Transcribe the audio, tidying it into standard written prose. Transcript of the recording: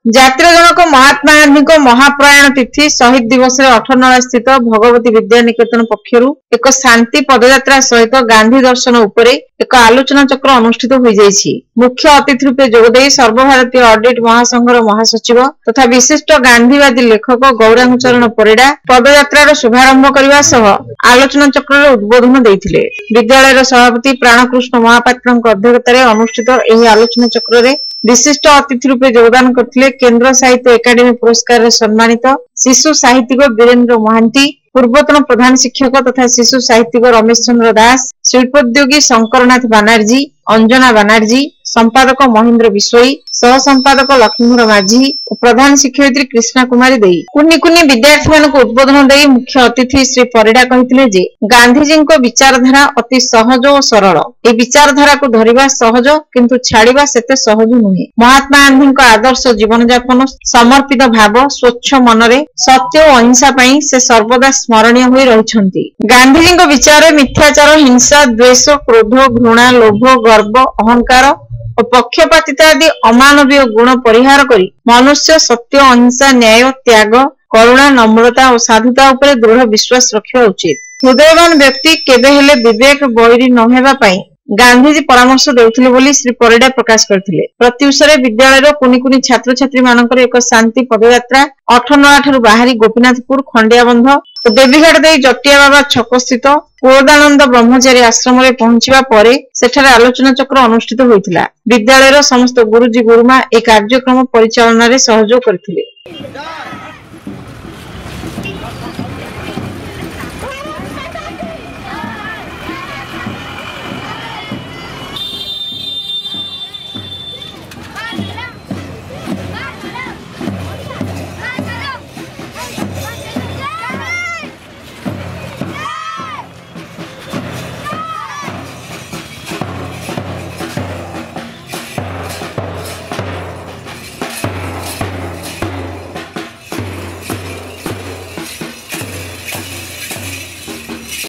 ଜାତିର ଜନକ ମହାତ୍ମା ଗାନ୍ଧୀଙ୍କ ମହାପ୍ରୟାଣ ତିଥି ଶହୀଦ ଦିବସରେ ଅଠରନଳା ସ୍ଥିତ ଭଗବତୀ ବିଦ୍ୟା ନିକେତନ ପକ୍ଷରୁ ଏକ ଶାନ୍ତି ପଦଯାତ୍ରା ସହିତ ଗାନ୍ଧୀ ଦର୍ଶନ ଉପରେ ଏକ ଆଲୋଚନା ଚକ୍ର ଅନୁଷ୍ଠିତ ହୋଇଯାଇଛି। ମୁଖ୍ୟ ଅତିଥି ରୂପେ ଯୋଗଦେଇ ସର୍ବଭାରତୀୟ ଅଡିଟ୍ ମହାସଂଘର ମହାସଚିବ ତଥା ବିଶିଷ୍ଟ ଗାନ୍ଧୀବାଦୀ ଲେଖକ ଗୌରାଙ୍ଗ ଚରଣ ପରିଡା ପଦଯାତ୍ରାର ଶୁଭାରମ୍ଭ କରିବା ସହ ଆଲୋଚନା ଚକ୍ରରେ ଉଦ୍ବୋଧନ ଦେଇଥିଲେ। ବିଦ୍ୟାଳୟର ସଭାପତି ପ୍ରାଣକୃଷ୍ଣ ମହାପାତ୍ରଙ୍କ ଅଧ୍ୟକ୍ଷତାରେ ଅନୁଷ୍ଠିତ ଏହି ଆଲୋଚନା ଚକ୍ରରେ विशिष्ट अतिथि रूपे योगदान करथिले केंद्र साहित्य एकाडेमी पुरस्कार सम्मानित शिशु साहित्यिक वीरेंद्र महांती, पूर्वतन प्रधान शिक्षक तथा शिशु साहित्यिक रमेश चंद्र दास, शिल्पोद्योगी शंकरनाथ बानर्जी, अंजना बानर्जी, संपादक महेंद्र विश्वई, सह संपादक लक्ष्मीधर माझी और प्रधान शिक्षयित्री कृष्णा कुमारी देई कुनी कुनी विद्यार्थी मानक उद्बोधन देई मुख्य अतिथि श्री परिडा कहिथिले जे गांधीजी को विचारधारा अति सहज और सरल। ए विचारधारा को धरिबा सहज किंतु छाड़िबा सेते सहज नुहे। महात्मा गांधी को आदर्श जीवन यापन, समर्पित भाव, स्वच्छ मनरे सत्य और अहिंसा पई से सर्वदा स्मरणीय होई रहिछंती। गांधीजी को विचार मिथ्याचार, हिंसा, द्वेष, क्रोध, घृणा, लोभ, गर्व, अहंकार और पक्षपातिता आदि अमानवीय गुण परिहार करी मनुष्य सत्य, अहिंसा, न्याय, त्याग, करुणा, नम्रता और साधुता उपरे दृढ़ विश्वास रखिबा उचित। हृदयवान व्यक्ति केबे हेले विवेक बैरी न हेबा पई गांधीजी परामर्श देउथिले बोली श्री परिडा प्रकाश करथिले। प्रत्युषरे विद्यालयर कुनी कुनी छात्र छात्री मानकर एक शांति पदयात्रा अठरनळा ठारू बाहरी गोपीनाथपुर, खंडियाबंध और देवीघाट देई जटिया बाबा छक स्थित कोदानंद ब्रह्मचारी आश्रम रे पहुंचिबा परे सेठारे आलोचना चक्र अनुष्ठित होइतिला। विद्यालयर समस्त गुरुजी गुरुमा ए कार्यक्रम परिचालन रे सहयोग करथिले।